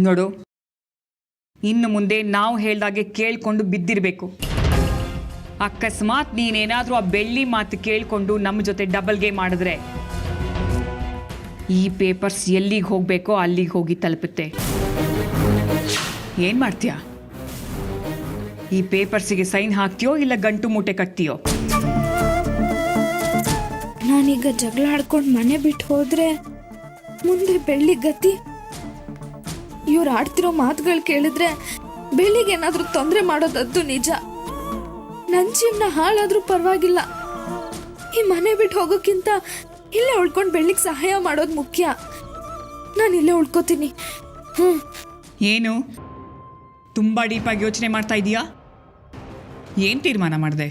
ನೋಡು, ಇನ್ನು ಮುಂದೆ ನಾವು ಹೇಳ್ದಾಗೆ ಕೇಳ್ಕೊಂಡು ಬಿದ್ದಿರಬೇಕು. ಅಕಸ್ಮಾತ್ ನೀನೇನಾದರೂ ಆ ಬೆಳ್ಳಿ ಮಾತು ಕೇಳಿಕೊಂಡು ನಮ್ಮ ಜೊತೆ ಡಬಲ್ ಗೇಮ್ ಮಾಡಿದ್ರೆ ಈ ಪೇಪರ್ಸ್ ಎಲ್ಲಿಗೆ ಹೋಗಬೇಕೋ ಅಲ್ಲಿಗೆ ಹೋಗಿ ತಲುಪುತ್ತೆ. ಏನು ಮಾಡ್ತೀಯಾ? ಈ ಪೇಪರ್ಸಿಗೆ ಸೈನ್ ಹಾಕ್ತೀಯೋ ಇಲ್ಲ ಗಂಟು ಮೂಟೆ ಕಟ್ತೀಯೋ? ನಾನೀಗ ಜಗಳ ಆಡ್ಕೊಂಡು ಮನೆ ಬಿಟ್ಟು ಹೋದ್ರೆ ಮುಂದೆ ಬೆಳ್ಳಿ ಗತಿ. ಇವ್ರು ಆಡ್ತಿರೋ ಮಾತುಗಳು ಕೇಳಿದ್ರೆ ಬೆಳ್ಳಿಗೆ ಏನಾದ್ರೂ ತೊಂದರೆ ಮಾಡೋದದ್ದು ನಿಜ. ನನ್ನ ಜೀವನ ಹಾಳಾದ್ರೂ ಪರವಾಗಿಲ್ಲ. ಈ ಮನೆ ಬಿಟ್ಟು ಹೋಗೋಕ್ಕಿಂತ ಇಲ್ಲೇ ಉಳ್ಕೊಂಡು ಬೆಳ್ಳಿಗೆ ಸಹಾಯ ಮಾಡೋದು ಮುಖ್ಯ. ನಾನು ಇಲ್ಲೇ ಉಳ್ಕೋತೀನಿ. ಏನು ತುಂಬ ಡೀಪಾಗಿ ಯೋಚನೆ ಮಾಡ್ತಾ ಇದೀಯಾ? ಏನು ತೀರ್ಮಾನ ಮಾಡಿದೆ?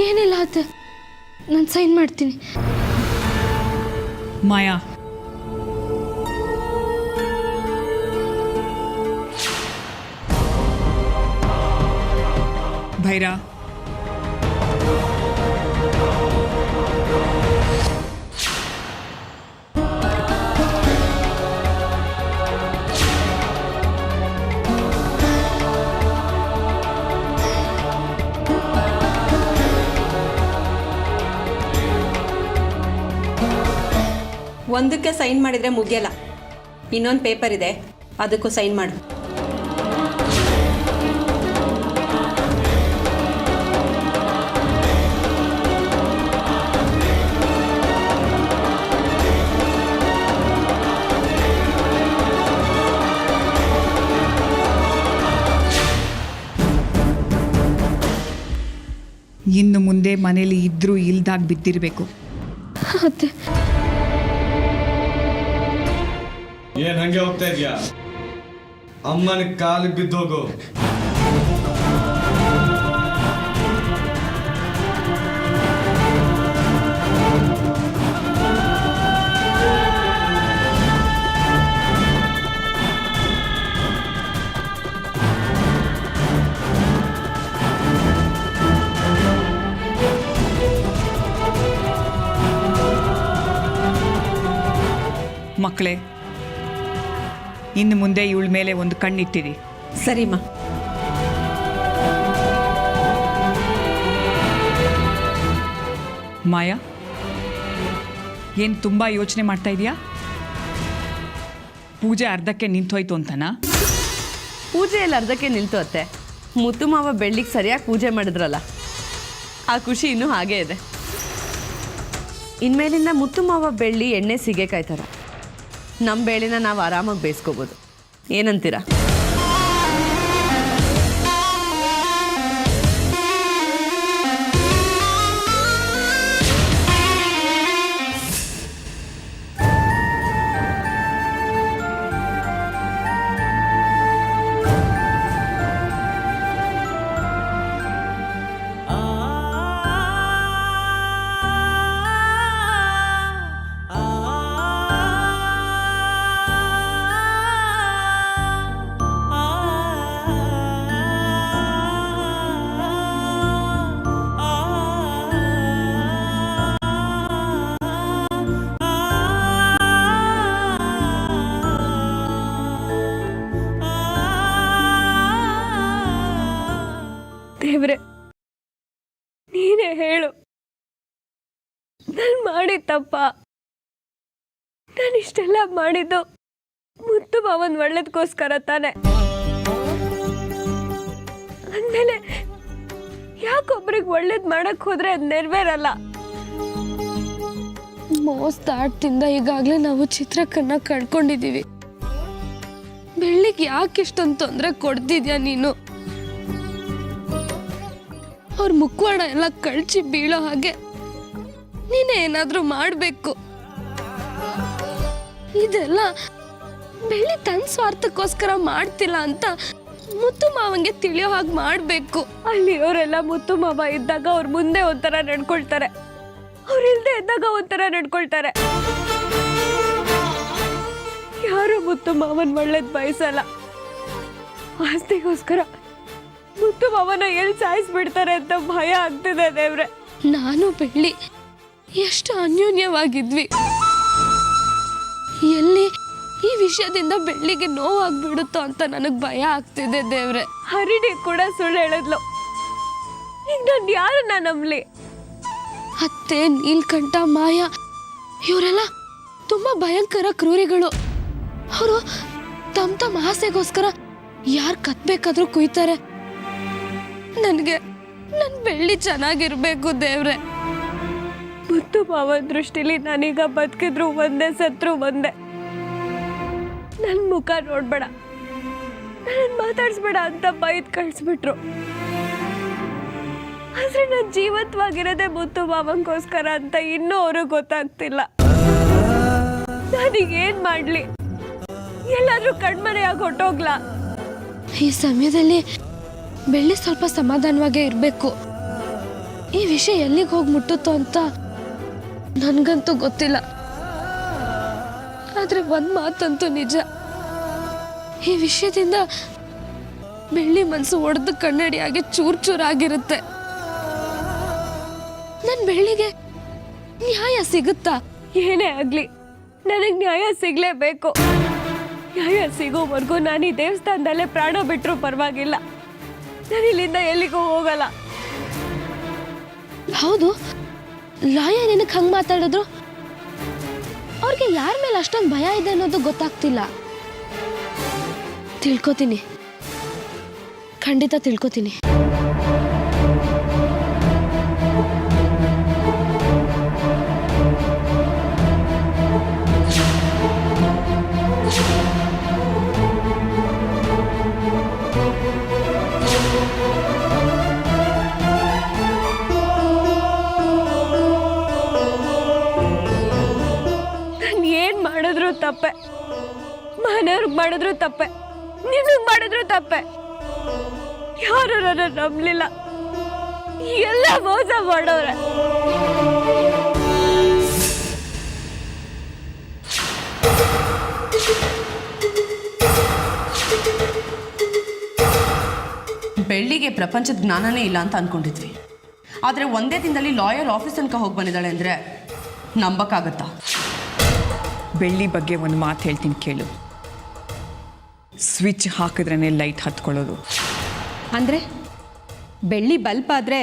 ಏನಿಲ್ಲ ಅತ್ತೆ, ನಾನು ಸೈನ್ ಮಾಡ್ತೀನಿ. ಮಾಯಾ, ಭೈರ, ಒಂದಕ್ಕೆ ಸೈನ್ ಮಾಡಿದರೆ ಮುಗಿಯಲ್ಲ. ಇನ್ನೊಂದು ಪೇಪರ್ ಇದೆ, ಅದಕ್ಕೂ ಸೈನ್ ಮಾಡು. ಇನ್ನು ಮುಂದೆ ಮನೇಲಿ ಇದ್ರೂ ಇಲ್ದಾಗ ಬಿದ್ದಿರಬೇಕು. ಅತ್ತೆ, ಏನ್ ಹಂಗೆ ಹೋಗ್ತಾ ಇದೀಯಾ? ಅಮ್ಮನ ಕಾಲಿಗೆ ಬಿದ್ದೋಗು. ಮಕ್ಕಳೇ, ಇನ್ನು ಮುಂದೆ ಇವಳ ಮೇಲೆ ಒಂದು ಕಣ್ಣಿಟ್ಟಿರಿ. ಸರಿಮ್ಮ. ಮಾಯಾ, ಏನು ತುಂಬ ಯೋಚನೆ ಮಾಡ್ತಾ ಇದೀಯಾ? ಪೂಜೆ ಅರ್ಧಕ್ಕೆ ನಿಂತೋಯ್ತು ಅಂತನಾ? ಪೂಜೆಯಲ್ಲಿ ಅರ್ಧಕ್ಕೆ ನಿಲ್ತು ಅತ್ತೆ. ಮುತ್ತು ಮಾವ ಬೆಳ್ಳಿಗೆ ಸರಿಯಾಗಿ ಪೂಜೆ ಮಾಡಿದ್ರಲ್ಲ, ಆ ಖುಷಿ ಇನ್ನೂ ಹಾಗೇ ಇದೆ. ಇನ್ಮೇಲಿಂದ ಮುತ್ತು ಮಾವ ಬೆಳ್ಳಿ ಎಣ್ಣೆ ಸೀಗೆಕಾಯಿ ಥರ ನಮ್ಮ ಬೇಳೆನ ನಾವು ಆರಾಮಾಗಿ ಬೇಯಿಸ್ಕೋಬೋದು. ಏನಂತೀರಾ? ದೇವ್ರೆ, ನೀನೇ ಹೇಳು, ನಾನು ಮಾಡಿದ ತಪ್ಪ? ನಾನು ಇಷ್ಟೆಲ್ಲ ಮಾಡಿದ್ದು ಮುತ್ತು ಮಾವನ್ ಒಳ್ಳೇದಕ್ಕೋಸ್ಕರ ತಾನೆ. ಅಂದಮೇಲೆ ಯಾಕೊಬ್ರಿಗೆ ಒಳ್ಳೇದು ಮಾಡಕ್ ಹೋದ್ರೆ ಅದು ನೆರವೇರಲ್ಲ. ಮೋಸದ ಆಟದಿಂದ ಈಗಾಗಲೇ ನಾವು ಚಿತ್ರಕನ್ನ ಕಳ್ಕೊಂಡಿದ್ದೀವಿ. ಬೆಳ್ಳಿಗೆ ಯಾಕೆ ಇಷ್ಟೊಂದು ತೊಂದರೆ ಕೊಡ್ತಿದ್ಯಾ ನೀನು? ಅವ್ರ ಮುಖವಾಡ ಎಲ್ಲ ಕಳ್ಚಿ ಬೀಳೋ ಹಾಗೆ ನೀನೇ ಏನಾದ್ರೂ ಮಾಡಬೇಕು. ಇದೆಲ್ಲ ಬೆಳ್ಳಿ ತನ್ನ ಸ್ವಾರ್ಥಕ್ಕೋಸ್ಕರ ಮಾಡ್ತಿಲ್ಲ ಅಂತ ಮುತ್ತು ಮಾವಂಗೆ ತಿಳಿಯೋ ಹಾಗೆ ಮಾಡಬೇಕು. ಅಲ್ಲಿರೋರೆಲ್ಲ ಮುತ್ತು ಮಾವ ಇದ್ದಾಗ ಅವ್ರ ಮುಂದೆ ಒಂಥರ ನಡ್ಕೊಳ್ತಾರೆ, ಅವ್ರು ಇಲ್ಲದೆ ಇದ್ದಾಗ ಒಂಥರ ನಡ್ಕೊಳ್ತಾರೆ. ಯಾರು ಮುತ್ತು ಮಾವನ್ ಒಳ್ಳೇದು ಬಯಸಲ್ಲ. ಆಸ್ತಿಗೋಸ್ಕರ ಮುತ್ತು ಮಾವನ ಎಲ್ಲಿ ಸಾಯಿಸ್ಬಿಡ್ತಾರೆ ಅಂತ ಭಯ ಆಗ್ತಿದೆ ದೇವ್ರೆ. ನಾನು ಬೆಳ್ಳಿ ಎಷ್ಟು ಅನ್ಯೋನ್ಯವಾಗಿದ್ವಿ, ಎಲ್ಲಿ ಈ ವಿಷಯದಿಂದ ಬೆಳ್ಳಿಗೆ ನೋವಾಗ್ಬಿಡುತ್ತೋ ಅಂತ ನನಗೆ ಭಯ ಆಗ್ತಿದೆ ದೇವ್ರೆ. ಹರಿಣಿ ಕೂಡ ಸುಳ್ಳು ಹೇಳಿದ್ಲು. ಈಗ ನಾನು ಯಾರನ್ನ ನಂಬಲಿ? ಅತ್ತೆ, ನೀಲ್ಕಂಠ, ಮಾಯ ಇವರೆಲ್ಲ ತುಂಬಾ ಭಯಂಕರ ಕ್ರೂರಿಗಳು. ಅವರು ತಮ್ಮ ಆಸೆಗೋಸ್ಕರ ಯಾರು ಕತ್ಬೇಕಾದ್ರೂ ಕುಯ್ತಾರೆ. ನನಗೆ ನನ್ನ ಬೆಳ್ಳಿ ಚೆನ್ನಾಗಿರ್ಬೇಕು ದೇವ್ರೆ. ಮುತ್ತು ಮಾವ ದೃಷ್ಟಿಲಿ ನಾನೀಗ ಬದುಕಿದ್ರು ಒಂದೇ, ಸತ್ರು ಒಂದೇ. ನನ್ನ ಮುಖ ನೋಡ್ಬೇಡ, ನನ್ನ ಮಾತಾಡ್ಸ್ಬೇಡ ಅಂತ ಬೈದ್ ಕಳಿಸ್ಬಿಟ್ರು. ಆದ್ರೆ ನಾನು ಜೀವಂತವಾಗಿರೋದೇ ಮುತ್ತು ಮಾವಂಗೋಸ್ಕರ ಅಂತ ಇನ್ನೂ ಅವ್ರಿಗೆ ಗೊತ್ತಾಗ್ತಿಲ್ಲ. ನಾನೀಗ ಏನ್ ಮಾಡ್ಲಿ? ಎಲ್ಲಾದ್ರೂ ಕಣ್ಮರೆಯಾಗಿ ಹೊಟ್ಟೋಗ್ಲಾ? ಈ ಸಮಯದಲ್ಲಿ ಬೆಳ್ಳಿ ಸ್ವಲ್ಪ ಸಮಾಧಾನವಾಗೇ ಇರಬೇಕು. ಈ ವಿಷಯ ಎಲ್ಲಿಗೆ ಹೋಗಿ ಮುಟ್ಟುತ್ತೋ ಅಂತ ನನಗಂತೂ ಗೊತ್ತಿಲ್ಲ. ಆದ್ರೆ ಒಂದ್ ಮಾತಂತೂ ನಿಜ, ಈ ವಿಷಯದಿಂದ ಬೆಳ್ಳಿ ಮನಸ್ಸು ಒಡೆದು ಕನ್ನಡಿಯಾಗಿ ಚೂರ್ ಚೂರಾಗಿರುತ್ತೆ. ನನ್ ಬೆಳ್ಳಿಗೆ ನ್ಯಾಯ ಸಿಗುತ್ತಾ? ಏನೇ ಆಗ್ಲಿ ನನಗೆ ನ್ಯಾಯ ಸಿಗ್ಲೇಬೇಕು. ನ್ಯಾಯ ಸಿಗೋವರೆಗೂ ನಾನು ಈ ದೇವಸ್ಥಾನದಲ್ಲೇ ಪ್ರಾಣ ಬಿಟ್ಟರು ಪರವಾಗಿಲ್ಲ. ನಾನು ಇಲ್ಲಿಂದ ಎಲ್ಲಿಗೂ ಹೋಗಲ್ಲ. ಹೌದು, ಲಾಯರ್ ಏನಕ್ಕೆ ಹಂಗೆ ಮಾತಾಡಿದ್ರು? ಅವ್ರಿಗೆ ಯಾರ ಮೇಲೆ ಅಷ್ಟೊಂದು ಭಯ ಇದೆ ಅನ್ನೋದು ಗೊತ್ತಾಗ್ತಿಲ್ಲ. ತಿಳ್ಕೊತೀನಿ, ಖಂಡಿತ ತಿಳ್ಕೊತೀನಿ. ಮಾಡಿದ್ರು ತಪ್ಪೆ, ಮನೆಯವ್ರಿಗೆ ಮಾಡಿದ್ರು ತಪ್ಪೆ, ನಿಮಗೆ ಮಾಡಿದ್ರು ತಪ್ಪೆ. ಯಾರು ನನ್ನ ನಂಬಲಿಲ್ಲ, ಎಲ್ಲ ಮೋಸ ಮಾಡೋರೆ. ಬೆಳ್ಳಿಗೆ ಪ್ರಪಂಚದ ಜ್ಞಾನನೇ ಇಲ್ಲ ಅಂತ ಅಂದ್ಕೊಂಡಿದ್ವಿ. ಆದರೆ ಒಂದೇ ದಿನದಲ್ಲಿ ಲಾಯರ್ ಆಫೀಸ್ ತನಕ ಹೋಗಿ ಬಂದಿದ್ದಾಳೆ ಅಂದರೆ ನಂಬಕ್ಕಾಗತ್ತಾ? ಬೆಳ್ಳಿ ಬಗ್ಗೆ ಒಂದು ಮಾತು ಹೇಳ್ತೀನಿ ಕೇಳು. ಸ್ವಿಚ್ ಹಾಕಿದ್ರೇ ಲೈಟ್ ಹತ್ಕೊಳ್ಳೋದು. ಅಂದರೆ ಬೆಳ್ಳಿ ಬಲ್ಪ್ ಆದರೆ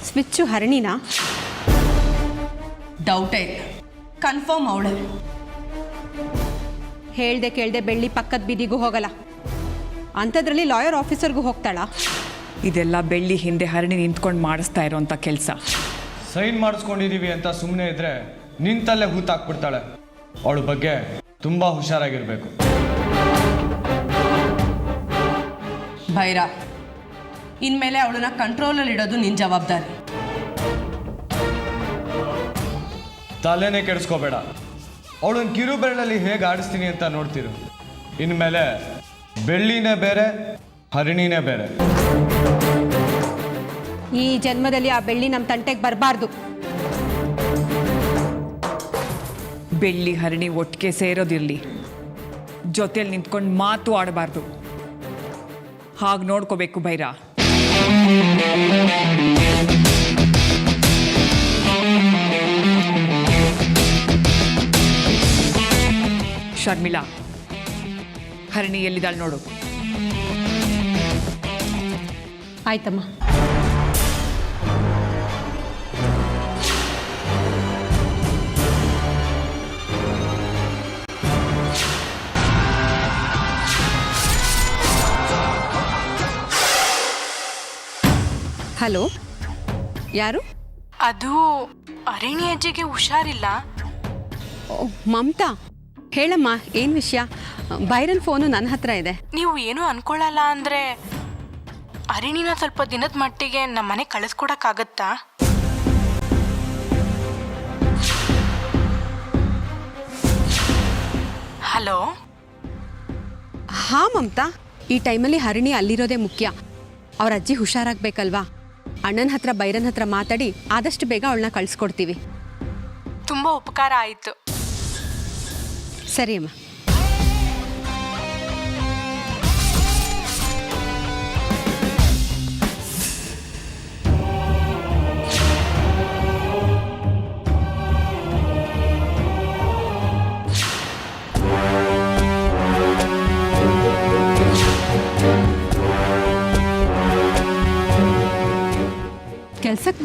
ಸ್ವಿಚ್ಚು ಹರಣಿನಾ? ಡೌಟೇ, ಕನ್ಫರ್ಮ್ ಅವಳೆ. ಹೇಳ್ದೆ ಕೇಳ್ದೆ ಬೆಳ್ಳಿ ಪಕ್ಕದ ಬೀದಿಗೂ ಹೋಗಲ್ಲ, ಅಂಥದ್ರಲ್ಲಿ ಲಾಯರ್ ಆಫೀಸರ್ಗೂ ಹೋಗ್ತಾಳಾ? ಇದೆಲ್ಲ ಬೆಳ್ಳಿ ಹಿಂದೆ ಹರಣಿ ನಿಂತ್ಕೊಂಡು ಮಾಡಿಸ್ತಾ ಇರೋಂಥ ಕೆಲಸ. ಸೈನ್ ಮಾಡಿಸ್ಕೊಂಡಿದ್ದೀವಿ ಅಂತ ಸುಮ್ಮನೆ ಇದ್ರೆ ನಿಂತಲ್ಲೇ ಹೂತಾಕ್ಬಿಡ್ತಾಳೆ. ಅವಳ ಬಗ್ಗೆ ತುಂಬ ಹುಷಾರಾಗಿರ್ಬೇಕು. ಭೈರ, ಇನ್ಮೇಲೆ ಅವಳನ್ನ ಕಂಟ್ರೋಲಲ್ಲಿ ಇಡೋದು ನಿನ್ನ ಜವಾಬ್ದಾರಿ. ತಲೆನೇ ಕೆಡಿಸ್ಕೋಬೇಡ. ಅವಳನ್ನ ಕಿರು ಬೆರಳಲ್ಲಿ ಹೇಗೆ ಆಡಿಸ್ತೀನಿ ಅಂತ ನೋಡ್ತಿರು. ಇನ್ಮೇಲೆ ಬೆಳ್ಳಿನೇ ಬೇರೆ, ಹರಿಣಿನೇ ಬೇರೆ. ಈ ಜನ್ಮದಲ್ಲಿ ಆ ಬೆಳ್ಳಿ ನಮ್ಮ ತಂಟೆಗೆ ಬರಬಾರ್ದು. ಬೆಳ್ಳಿ ಹರಣಿ ಒಟ್ಟಿಗೆ ಸೇರೋದಿರಲಿ, ಜೊತೆಲಿ ನಿಂತ್ಕೊಂಡು ಮಾತು ಆಡಬಾರ್ದು. ಹಾಗೆ ನೋಡ್ಕೋಬೇಕು ಭೈರ. ಶರ್ಮಿಳಾ, ಹರಣಿ ಎಲ್ಲಿದ್ದಾಳೆ ನೋಡು. ಆಯ್ತಮ್ಮ. ಹಲೋ, ಯಾರು? ಅದು ಅರಣಿ ಅಜ್ಜಿಗೆ ಹುಷಾರಿಲ್ಲ. ಮಮತಾ, ಹೇಳಮ್ಮ, ಏನು ವಿಷಯ? ಬೈರನ್ ಫೋನು ನನ್ನ ಹತ್ರ ಇದೆ. ನೀವು ಏನೂ ಅನ್ಕೊಳ್ಳಲ್ಲ ಅಂದರೆ ಅರಣಿನ ಸ್ವಲ್ಪ ದಿನದ ಮಟ್ಟಿಗೆ ನಮ್ಮ ಮನೆ ಕಳಿಸ್ಕೊಡಕ್ಕಾಗತ್ತಾ? ಹಲೋ. ಹಾಂ ಮಮತಾ, ಈ ಟೈಮಲ್ಲಿ ಹರಿಣಿ ಅಲ್ಲಿರೋದೇ ಮುಖ್ಯ. ಅವ್ರ ಅಜ್ಜಿ ಹುಷಾರಾಗಬೇಕಲ್ವಾ? ಅಣ್ಣನ ಹತ್ರ ಬೈರನ್ ಹತ್ರ ಮಾತಾಡಿ ಆದಷ್ಟು ಬೇಗ ಅವಳನ್ನ ಕಳಿಸ್ಕೊಡ್ತೀವಿ. ತುಂಬ ಉಪಕಾರ ಆಯಿತು. ಸರಿ ಅಮ್ಮ.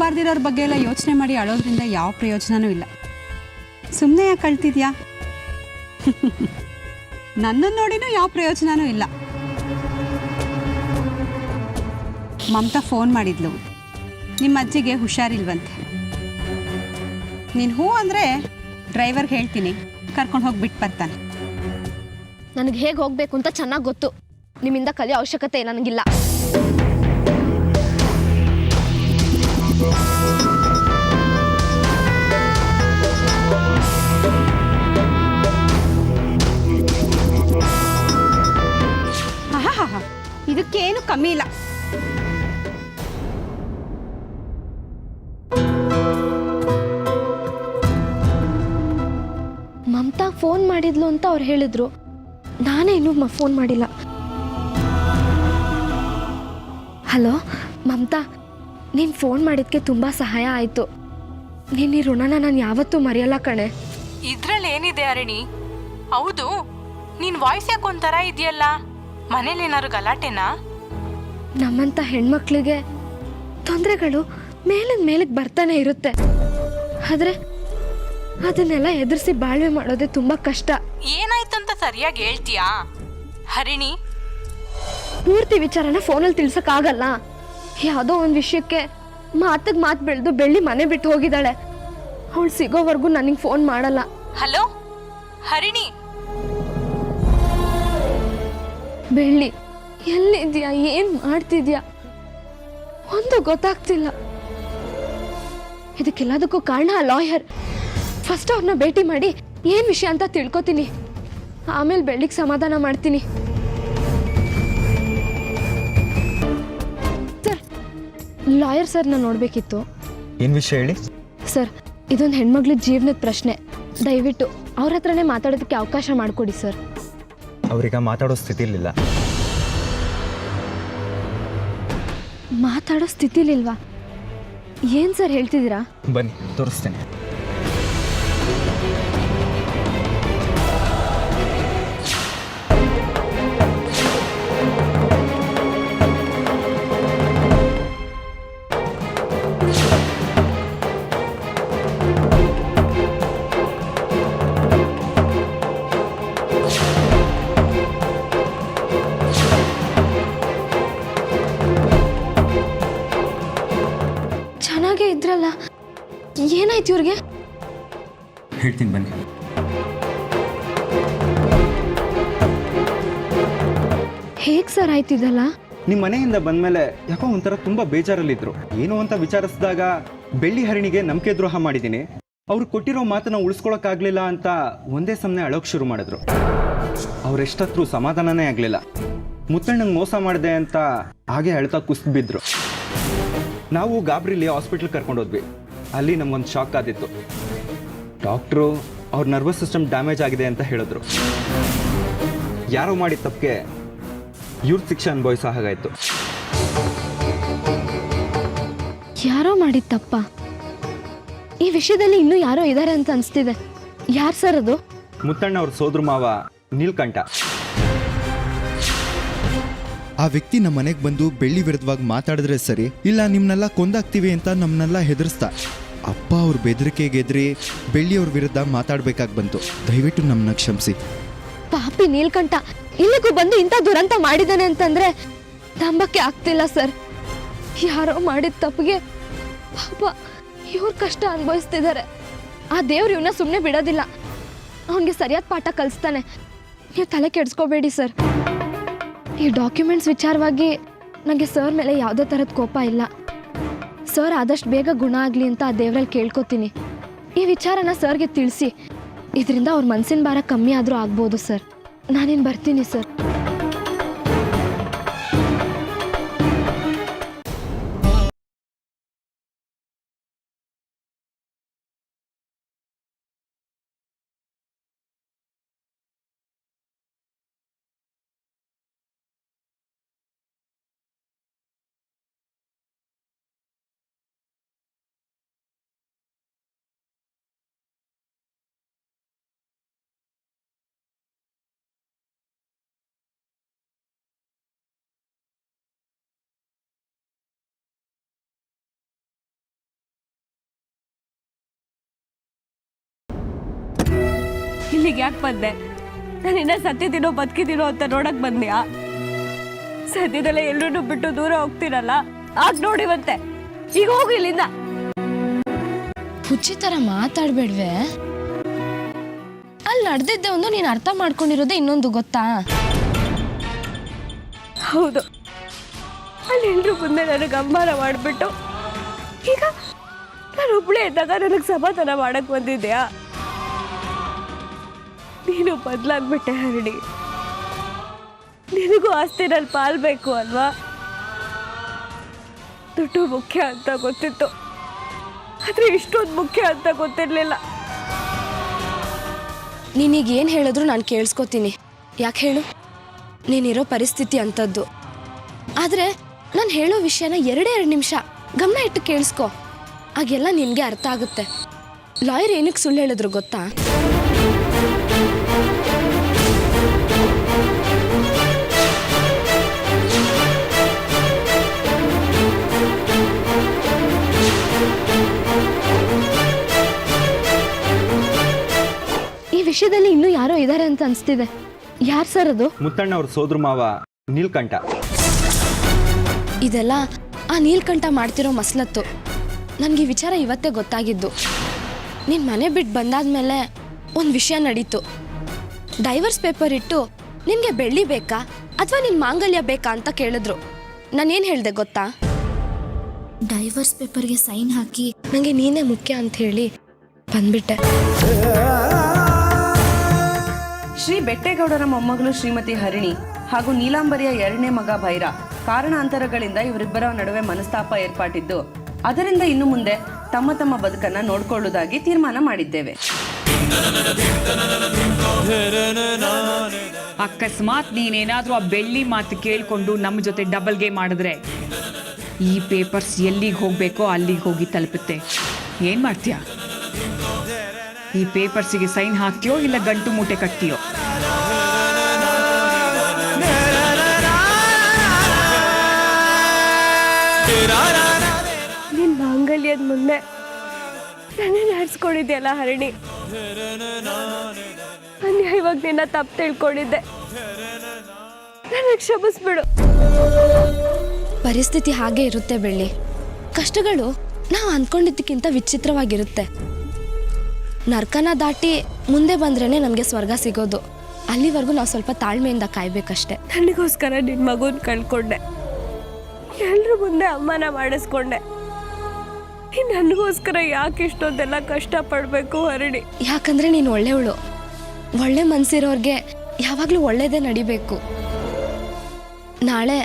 ಹೋಗಬಾರ್ದಿರೋರ ಬಗ್ಗೆ ಎಲ್ಲ ಯೋಚನೆ ಮಾಡಿ ಅಳೋದ್ರಿಂದ ಯಾವ ಪ್ರಯೋಜನವೂ ಇಲ್ಲ. ಸುಮ್ಮನೆ ಯಾಕೆ ಅಳ್ತಿದ್ಯಾ? ನನ್ನನ್ನು ನೋಡಿನೂ ಯಾವ ಪ್ರಯೋಜನವೂ ಇಲ್ಲ. ಮಮತಾ ಫೋನ್ ಮಾಡಿದ್ಲು, ನಿಮ್ಮ ಅಜ್ಜಿಗೆ ಹುಷಾರಿಲ್ವಂತೆ. ನೀನು ಹ್ಞೂ ಅಂದರೆ ಡ್ರೈವರ್ಗೆ ಹೇಳ್ತೀನಿ, ಕರ್ಕೊಂಡು ಹೋಗಿ ಬಿಟ್ಟು ಬರ್ತಾನೆ. ನನಗೆ ಹೇಗೆ ಹೋಗಬೇಕು ಅಂತ ಚೆನ್ನಾಗಿ ಗೊತ್ತು. ನಿಮ್ಮಿಂದ ಕಲಿಯೋ ಅವಶ್ಯಕತೆ ನನಗಿಲ್ಲ. ಹಾ ಇದಕ್ಕೇನು ಕಮ್ಮಿ ಇಲ್ಲ. ಮಮತಾ ಫೋನ್ ಮಾಡಿದ್ಲು ಅಂತ ಅವ್ರು ಹೇಳಿದ್ರು. ನಾನೇ ಇನ್ನೂ ಫೋನ್ ಮಾಡಿಲ್ಲ. ಹಲೋ ಮಮತಾ, ನೀನು ಫೋನ್ ಮಾಡಿದ್ದಕ್ಕೆ ತುಂಬ ಸಹಾಯ ಆಯಿತು. ನೀನು ಈ ಋಣನ ನಾನು ಯಾವತ್ತೂ ಮರೆಯಲ್ಲ ಕಣೆ. ಇದ್ರಲ್ಲಿ ಏನಿದೆ ಅರಣಿ? ಹೌದು, ನಿನ್ ವಾಯ್ಸ್ ಯಾಕೆ ಒಂಥರ ಇದೆಯಲ್ಲ? ಮನೇಲಿ ಏನಾರು ಗಲಾಟೆನಾ? ನಮ್ಮಂಥ ಹೆಣ್ಮಕ್ಳಿಗೆ ತೊಂದರೆಗಳು ಮೇಲಿಗೆ ಬರ್ತಾನೆ ಇರುತ್ತೆ. ಆದರೆ ಅದನ್ನೆಲ್ಲ ಎದುರಿಸಿ ಬಾಳ್ವೆ ಮಾಡೋದೇ ತುಂಬ ಕಷ್ಟ. ಏನಾಯ್ತು ಅಂತ ಸರಿಯಾಗಿ ಹೇಳ್ತೀಯಾ ಹರಿಣಿ? ಪೂರ್ತಿ ವಿಚಾರನ ಫೋನಲ್ಲಿ ತಿಳ್ಸಕ್ಕಾಗಲ್ಲ. ಯಾವುದೋ ಒಂದು ವಿಷಯಕ್ಕೆ ಮಾತಿಗೆ ಮಾತು ಬೆಳೆದು ಬೆಳ್ಳಿ ಮನೆ ಬಿಟ್ಟು ಹೋಗಿದ್ದಾಳೆ. ಅವಳು ಸಿಗೋವರೆಗೂ ನನಗೆ ಫೋನ್ ಮಾಡಲ್ಲ. ಹಲೋ ಹರಿಣಿ, ಬೆಳ್ಳಿ ಎಲ್ಲಿದ್ಯಾ? ಏನು ಮಾಡ್ತಿದ್ಯಾ? ಒಂದು ಗೊತ್ತಾಗ್ತಿಲ್ಲ. ಇದಕ್ಕೆಲ್ಲದಕ್ಕೂ ಕಾರಣ ಆ ಲಾಯರ್. ಫಸ್ಟ್ ಅವ್ರನ್ನ ಭೇಟಿ ಮಾಡಿ ಏನು ವಿಷಯ ಅಂತ ತಿಳ್ಕೊತೀನಿ, ಆಮೇಲೆ ಬೆಳ್ಳಿಗೆ ಸಮಾಧಾನ ಮಾಡ್ತೀನಿ. ಸರ್, ಲಾಯರ್ ಸರ್ನ ನೋಡಬೇಕಿತ್ತು. ಏನು ವಿಷಯ ಹೇಳಿ? ಸರ್, ಇದೊಂದು ಹೆಣ್ಮಗ್ಳ ಜೀವನದ ಪ್ರಶ್ನೆ. ದಯವಿಟ್ಟು ಅವ್ರ ಹತ್ರನೇ ಮಾತಾಡೋದಕ್ಕೆ ಅವಕಾಶ ಮಾಡಿಕೊಡಿ ಸರ್. ಅವ್ರೀಗ ಮಾತಾಡೋ ಸ್ಥಿತಿಲಿಲ್ಲ. ಮಾತಾಡೋ ಸ್ಥಿತಿಲಿಲ್ವಾ? ಏನು ಸರ್ ಹೇಳ್ತಿದ್ದೀರಾ? ಬನ್ನಿ ತೋರಿಸ್ತೇನೆ. ಚೆನ್ನಾಗೇ ಇದ್ರಲ್ಲ, ಏನಾಯ್ತು ಇವ್ರಿಗೆ? ಹೇಳ್ತೀನಿ ಬನ್ನಿ. ಹೇಗೆ ಸರ್ ಆಯ್ತಿದಲ್ಲ? ನಿಮ್ಮ ಮನೆಯಿಂದ ಬಂದಮೇಲೆ ಯಾಕೋ ಒಂಥರ ತುಂಬ ಬೇಜಾರಲ್ಲಿದ್ರು. ಏನು ಅಂತ ವಿಚಾರಿಸಿದಾಗ ಬೆಳ್ಳಿ ಹರಿಣಿಗೆ ನಂಬಿಕೆ ದ್ರೋಹ ಮಾಡಿದ್ದೀನಿ, ಅವ್ರು ಕೊಟ್ಟಿರೋ ಮಾತನ್ನ ಉಳಿಸ್ಕೊಳಕ್ಕಾಗಲಿಲ್ಲ ಅಂತ ಒಂದೇ ಸಮನೆ ಅಳೋಕೆ ಶುರು ಮಾಡಿದ್ರು. ಅವರೆಷ್ಟತ್ರ ಸಮಾಧಾನನೇ ಆಗಲಿಲ್ಲ. ಮುತ್ತಣ್ಣಂಗೆ ಮೋಸ ಮಾಡಿದೆ ಅಂತ ಹಾಗೆ ಅಳ್ತಾ ಕುಸಿದು ಬಿದ್ರು. ನಾವು ಗಾಬರಿಲಿ ಹಾಸ್ಪಿಟ್ಲ್ ಕರ್ಕೊಂಡೋದ್ವಿ. ಅಲ್ಲಿ ನಮಗೊಂದು ಶಾಕ್ ಆದಿತ್ತು. ಡಾಕ್ಟ್ರು ಅವ್ರ ನರ್ವಸ್ ಸಿಸ್ಟಮ್ ಡ್ಯಾಮೇಜ್ ಆಗಿದೆ ಅಂತ ಹೇಳಿದ್ರು. ಯಾರೋ ಮಾಡಿದ ತಪ್ಪಿಗೆ ಇವ್ರ ಶಿಕ್ಷೆ ಅನುಭವಿಸೋ ಹಾಗಾಯ್ತು. ಯಾರೋ ಮಾಡಿದ ತಪ್ಪ? ಈ ವಿಷಯದಲ್ಲಿ ಇನ್ನೂ ಯಾರೋ ಇದ್ದಾರೆ ಅಂತ ಅನಿಸ್ತಿದೆ. ಯಾರು ಸರ್ ಅದು? ಮುತ್ತಣ್ಣ ಅವ್ರ ಸೋದ್ರ ಮಾವ ನೀಲ್ಕಂಠ. ಆ ವ್ಯಕ್ತಿ ನಮ್ಮ ಮನೆಗೆ ಬಂದು ಬೆಳ್ಳಿ ವಿರುದ್ಧವಾಗಿ ಮಾತಾಡಿದ್ರೆ ಸರಿ, ಇಲ್ಲ ನಿಮ್ಮನ್ನೆಲ್ಲ ಕೊಂದಾಗ್ತೀವಿ ಅಂತ ನಮ್ಮನ್ನೆಲ್ಲ ಹೆದರ್ಸ್ತಾ. ಅಪ್ಪ ಅವ್ರ ಬೆದರಿಕೆಗೆದ್ರಿ ಬೆಳ್ಳಿ ಅವ್ರ ವಿರುದ್ಧ ಮಾತಾಡ್ಬೇಕಾಗಿ ಬಂತು. ದಯವಿಟ್ಟು ನಮ್ಮನ್ನ ಕ್ಷಮಿಸಿ. ಪಾಪಿ ನೀಲ್ಕಂಠ ಇಲ್ಲಿಗೂ ಬಂದು ಇಂಥ ದುರಂತ ಮಾಡಿದ್ದಾನೆ ಅಂತಂದ್ರೆ ನಂಬಕ್ಕೆ ಆಗ್ತಿಲ್ಲ ಸರ್. ಯಾರೋ ಮಾಡಿದ ತಪ್ಪಿಗೆ ಪಾಪ ಇವ್ರ ಕಷ್ಟ ಅನುಭವಿಸ್ತಿದ್ದಾರೆ. ಆ ದೇವ್ರು ಇವನ್ನ ಸುಮ್ಮನೆ ಬಿಡೋದಿಲ್ಲ. ಅವನಿಗೆ ಸರಿಯಾದ ಪಾಠ ಕಲಿಸ್ತಾನೆ. ನೀವು ತಲೆ ಕೆಡಿಸ್ಕೋಬೇಡಿ ಸರ್. ಈ ಡಾಕ್ಯುಮೆಂಟ್ಸ್ ವಿಚಾರವಾಗಿ ನನಗೆ ಸರ್ ಮೇಲೆ ಯಾವುದೇ ಥರದ ಕೋಪ ಇಲ್ಲ. ಸರ್ ಆದಷ್ಟು ಬೇಗ ಗುಣ ಆಗಲಿ ಅಂತ ಆ ದೇವರಲ್ಲಿ ಕೇಳ್ಕೊತೀನಿ. ಈ ವಿಚಾರನ ಸರ್ಗೆ ತಿಳಿಸಿ, ಇದರಿಂದ ಅವ್ರ ಮನಸ್ಸಿನ ಭಾರ ಕಮ್ಮಿ ಆದರೂ ಆಗ್ಬೋದು ಸರ್. ನಾನೇನು ಬರ್ತೀನಿ ಸರ್. ಇಲ್ಲಿಗೆ ಯಾಕೆ ಬಂದೆ? ನಾನು ಇನ್ನ ಸತ್ತಿದ್ದೀನೋ ಬದುಕಿದ್ದೀನೋ ಅಂತ ನೋಡಕ್ ಬಂದ್ಯಾ? ಸದ್ಯದಲ್ಲೇ ಎಲ್ಲರೂ ಬಿಟ್ಟು ದೂರ ಹೋಗ್ತೀರಲ್ಲ, ಆಗ ನೋಡಿವಂತೆ. ಈಗ ಹೋಗು ಇಲ್ಲಿಂದ. ಹುಚ್ಚಿ ಥರ ಮಾತಾಡ್ಬೇಡ್ವೆ. ಅಲ್ಲಿ ನಡೆದಿದ್ದೆ ಒಂದು, ನೀನು ಅರ್ಥ ಮಾಡ್ಕೊಂಡಿರೋದೇ ಇನ್ನೊಂದು, ಗೊತ್ತಾ? ಹೌದು, ಅಲ್ಲಿ ಎಲ್ರೂ ಮುಂದೆ ನನಗೆ ಅವಮಾನ ಮಾಡಿಬಿಟ್ಟು ಈಗ ನಾನು ಒಬ್ಬಳೇ ಇದ್ದಾಗ ನನಗೆ ಸಮಾಧಾನ ಮಾಡಕ್ ಬಂದಿದ್ಯಾ? ನೀನು ಬದಲಾಗ್ಬಿಟ್ಟೆ ಹರಣಿ. ನಿನಗೂ ಆಸ್ತಿನಲ್ಲಿ ಪಾಲ್ಬೇಕು ಅಲ್ವಾ? ದುಡ್ಡು ಮುಖ್ಯ ಅಂತ ಗೊತ್ತಿತ್ತು, ಆದ್ರೆ ಇಷ್ಟೊಂದು ಮುಖ್ಯ ಅಂತ ಗೊತ್ತಿರ್ಲಿಲ್ಲ. ನೀನೀಗೇನು ಹೇಳಿದ್ರು ನಾನು ಕೇಳಿಸ್ಕೊತೀನಿ. ಯಾಕೆ ಹೇಳು? ನೀನಿರೋ ಪರಿಸ್ಥಿತಿ ಅಂಥದ್ದು. ಆದರೆ ನಾನು ಹೇಳೋ ವಿಷಯನ 2 ನಿಮಿಷ ಗಮನ ಇಟ್ಟು ಕೇಳಿಸ್ಕೊ, ಆಗೆಲ್ಲ ನಿನಗೆ ಅರ್ಥ ಆಗುತ್ತೆ. ಲಾಯರ್ ಏನಕ್ಕೆ ಸುಳ್ಳು ಹೇಳಿದ್ರು ಗೊತ್ತಾ? ಈ ವಿಷಯದಲ್ಲಿ ಇನ್ನೂ ಯಾರೋ ಇದ್ದಾರೆ ಅಂತ ಅನಿಸ್ತಿದೆ. ಯಾರು ಸರ್ ಅದು? ಮುತ್ತಣ್ಣ ಅವ್ರ ಸೋದ್ರ ಮಾವ ನೀಲ್ಕಂಠ. ಇದೆಲ್ಲ ಆ ನೀಲ್ಕಂಠ ಮಾಡ್ತಿರೋ ಮಸ್ಲತ್ತು. ನನಗೆ ಈ ವಿಚಾರ ಇವತ್ತೇ ಗೊತ್ತಾಗಿದ್ದು. ನೀನು ಮನೆ ಬಿಟ್ಟು ಬಂದಾದ್ಮೇಲೆ ಒಂದು ವಿಷಯ ನಡೀತು. ಡೈವರ್ಸ್ ಪೇಪರ್ ಇಟ್ಟು ನಿನಗೆ ಬೆಳ್ಳಿ ಬೇಕಾ ಅಥವಾ ನಿನ್ನ ಮಾಂಗಲ್ಯ ಬೇಕಾ ಅಂತ ಕೇಳಿದ್ರು. ನಾನೇನು ಹೇಳಿದೆ ಗೊತ್ತಾ? ಡೈವರ್ಸ್ ಪೇಪರ್ಗೆ ಸೈನ್ ಹಾಕಿ ನನಗೆ ನೀನೇ ಮುಖ್ಯ ಅಂತ ಹೇಳಿ ಬಂದ್ಬಿಟ್ಟೆ. ಶ್ರೀ ಬೆಟ್ಟೇಗೌಡರ ಮೊಮ್ಮಗಳು ಶ್ರೀಮತಿ ಹರಿಣಿ ಹಾಗೂ ನೀಲಾಂಬರಿಯ 2ನೇ ಮಗ ಭೈರ ಕಾರಣಾಂತರಗಳಿಂದ ಇವರಿಬ್ಬರ ನಡುವೆ ಮನಸ್ತಾಪ ಏರ್ಪಟ್ಟಿದ್ದು, ಅದರಿಂದ ಇನ್ನು ಮುಂದೆ ತಮ್ಮ ತಮ್ಮ ಬದುಕನ್ನ ನೋಡ್ಕೊಳ್ಳುವುದಾಗಿ ತೀರ್ಮಾನ ಮಾಡಿದ್ದೇವೆ. ಅಕಸ್ಮಾತ್ ನೀನೇನಾದ್ರೂ ಆ ಬೆಳ್ಳಿ ಮಾತು ಕೇಳ್ಕೊಂಡು ನಮ್ಮ ಜೊತೆ ಡಬಲ್ ಗೇಮ್ ಮಾಡಿದ್ರೆ ಈ ಪೇಪರ್ಸ್ ಎಲ್ಲಿಗೆ ಹೋಗ್ಬೇಕೋ ಅಲ್ಲಿಗೆ ಹೋಗಿ ತಲುಪುತ್ತೆ. ಏನ್ ಮಾಡ್ತೀಯಾ? ಈ ಪೇಪರ್ಸಿಗೆ ಸೈನ್ ಹಾಕ್ತೀಯೋ ಇಲ್ಲ ಗಂಟು ಮೂಟೆ ಕಟ್ತೀಯೋ? ನಿನ್ನ ಮಾಂಗಲ್ಯದ ಮುಂದೆ ನನ್ನ ನಡೆಸ್ಕೊಂಡಿದ್ಯಲ್ಲ ಹರಿಣಿ, ಅನ್ಯಾಯವಾಗಿ ನಿನ್ನ ತಪ್ಪು ತಿಳ್ಕೊಂಡಿದ್ದೆ. ನನಗೆ ಕ್ಷಮಿಸ್ಬಿಡು. ಪರಿಸ್ಥಿತಿ ಹಾಗೆ ಇರುತ್ತೆ ಬೆಳ್ಳಿ. ಕಷ್ಟಗಳು ನಾವು ಅಂದ್ಕೊಂಡಿದ್ದಕ್ಕಿಂತ ವಿಚಿತ್ರವಾಗಿರುತ್ತೆ. ನರ್ಕನ ದಾಟಿ ಮುಂದೆ ಬಂದ್ರೇ ನಮಗೆ ಸ್ವರ್ಗ ಸಿಗೋದು. ಅಲ್ಲಿವರೆಗೂ ನಾವು ಸ್ವಲ್ಪ ತಾಳ್ಮೆಯಿಂದ ಕಾಯ್ಬೇಕಷ್ಟೆ. ನನಗೋಸ್ಕರ ನಿನ್ನ ಮಗುನ ಕಳ್ಕೊಂಡೆ, ಎಲ್ರ ಮುಂದೆ ಅವಮಾನ ಮಾಡಿಸ್ಕೊಂಡೆ. ನನಗೋಸ್ಕರ ಯಾಕೆ ಇಷ್ಟೊಂದೆಲ್ಲ ಕಷ್ಟಪಡಬೇಕು ಹರಿಣಿ? ಯಾಕಂದ್ರೆ ನೀನು ಒಳ್ಳೆಯವಳು. ಒಳ್ಳೆ ಮನ್ಸಿರೋರ್ಗೆ ಯಾವಾಗಲೂ ಒಳ್ಳೇದೇ ನಡಿಬೇಕು. ನಾಳೆ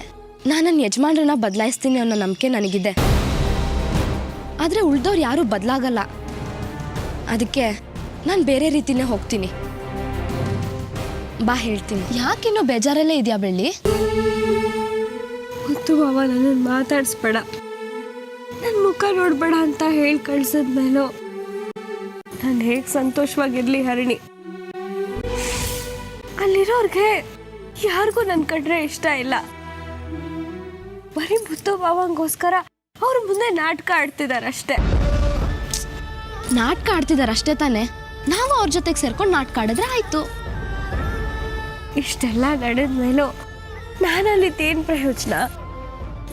ನಾನು ನನ್ನ ಯಜಮಾನ್ರನ್ನ ಬದಲಾಯಿಸ್ತೀನಿ ಅನ್ನೋ ನಂಬಿಕೆ ನನಗಿದೆ. ಆದರೆ ಉಳ್ದವ್ರು ಯಾರೂ ಬದಲಾಗಲ್ಲ. ಅದಕ್ಕೆ ನಾನು ಬೇರೆ ರೀತಿನೇ ಹೋಗ್ತೀನಿ. ಬಾ ಹೇಳ್ತೀನಿ. ಯಾಕಿನ್ನೂ ಬೇಜಾರಲ್ಲೇ ಇದೆಯಾ ಬೆಳ್ಳಿ? ಮುತ್ತು ಮಾವ ನನ್ನನ್ನು ಮಾತಾಡಿಸ್ಬೇಡ, ನನ್ನ ಮುಖ ನೋಡ್ಬೇಡ ಅಂತ ಹೇಳಿ ಕಳ್ಸಿದ್ಮೇಲೂ ನಾನು ಹೇಗೆ ಸಂತೋಷವಾಗಿರ್ಲಿ ಹರಿಣಿ? ಅಲ್ಲಿರೋರ್ಗೆ ಯಾರಿಗೂ ನನ್ನ ಕಂಡ್ರೆ ಇಷ್ಟ ಇಲ್ಲ. ಬರೀ ಮುತ್ತು ಮಾವಂಗೋಸ್ಕರ ಅವ್ರ ಮುಂದೆ ನಾಟಕ ಆಡ್ತಿದಾರಷ್ಟೇ. ನಾಟಕ ಆಡ್ತಿದಾರಷ್ಟೇ ತಾನೆ? ನಾವು ಅವ್ರ ಜೊತೆಗೆ ಸೇರ್ಕೊಂಡು ನಾಟಕ ಆಡಿದ್ರೆ ಆಯ್ತು. ಇಷ್ಟೆಲ್ಲ ನಡೆದ ಮೇಲೂ ನಾನಲ್ಲಿದ್ದೇನು ಪ್ರಯೋಜನ?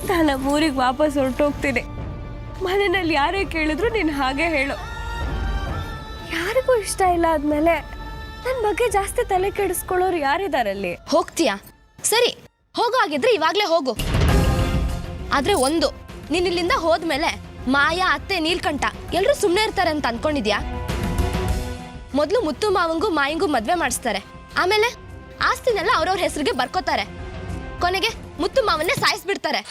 ನಾನು ಊರಿಗೆ ವಾಪಸ್ ಹೊರಟೋಗ್ತೀನಿ. ಮನೆಯಲ್ಲಿ ಯಾರೇ ಕೇಳಿದ್ರು ನೀನು ಹಾಗೆ ಹೇಳು. ಯಾರಿಗೂ ಇಷ್ಟ ಇಲ್ಲ ಆದ್ಮೇಲೆ ನನ್ನ ಬಗ್ಗೆ ಜಾಸ್ತಿ ತಲೆ ಕೆಡಿಸ್ಕೊಳ್ಳೋರು ಯಾರಿದಾರಲ್ಲಿ? ಹೋಗ್ತೀಯಾ? ಸರಿ, ಹೋಗೋ ಹಾಗಿದ್ರೆ ಇವಾಗಲೇ ಹೋಗು. ಆದ್ರೆ ಒಂದು, ನೀನ್ ಇಲ್ಲಿಂದ ಹೋದ್ಮೇಲೆ ಮಾಯಾ, ಅತ್ತೆ, ನೀಲ್ಕಂಠ ಎಲ್ಲರೂ ಸುಮ್ಮನೆ ಇರ್ತಾರೆ ಅಂತ ಅನ್ಕೊಂಡಿದ್ಯಾ? ಮೊದಲು ಮುತ್ತು ಮಾವಂಗೂ ಮಾಯಿಂಗೂ ಮದ್ವೆ ಮಾಡಿಸ್ತಾರೆ. ಆಮೇಲೆ ಆಸ್ತಿನೆಲ್ಲ ಅವ್ರವ್ರ ಹೆಸರಿಗೆ ಬರ್ಕೋತಾರೆ. ಕೊನೆಗೆ ಮುತ್ತು ಮಾವನ್ನೇ ಸಾಯಿಸ್ಬಿಡ್ತಾರೆ.